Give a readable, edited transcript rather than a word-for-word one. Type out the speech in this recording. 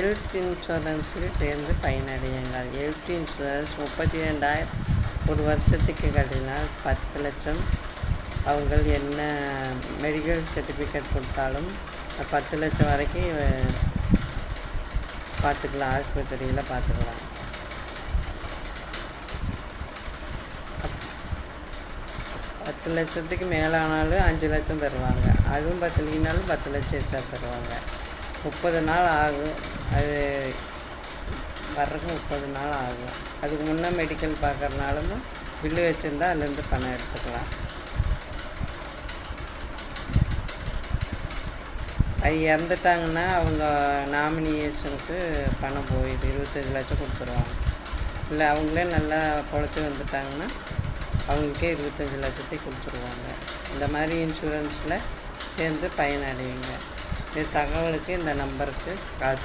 Health இன்சூரன்ஸுக்கு சேர்ந்து பயனடையுங்கள். Health insurance 32,000 ஒரு வருஷத்துக்கு கட்டினால் 10 லட்சம். அவங்க என்ன மெடிக்கல் சர்டிஃபிகேட் கொடுத்தாலும் 10 லட்சம் வரைக்கும் பார்த்துக்கலாம், ஆஸ்பத்திரியில் பார்த்துக்கலாம். 10 லட்சத்துக்கு மேலானாலும் 5 லட்சம் தருவாங்க. அதுவும் பத்தலைனாலும் 10 லட்சம் தருவாங்க. 30 நாள் ஆகும், அது வர்றதுக்கு 30 நாள் ஆகும். அதுக்கு முன்னே மெடிக்கல் பார்க்குறனாலும் பில்லு வச்சுருந்தா அதுலேருந்து பணம் எடுத்துக்கலாம். அது இறந்துட்டாங்கன்னா அவங்க நாமினியேஷனுக்கு பணம் போயிடுது, 25 லட்சம் கொடுத்துருவாங்க. இல்லை அவங்களே நல்லா பொழைச்சி வந்துட்டாங்கன்னா அவங்களுக்கே 25 லட்சத்தை கொடுத்துருவாங்க. இந்த மாதிரி இன்சூரன்ஸில் சேர்ந்து பயனடைவீங்க. இந்த தகவலுக்கு இந்த நம்பருக்கு கால் பண்ணுங்கள்.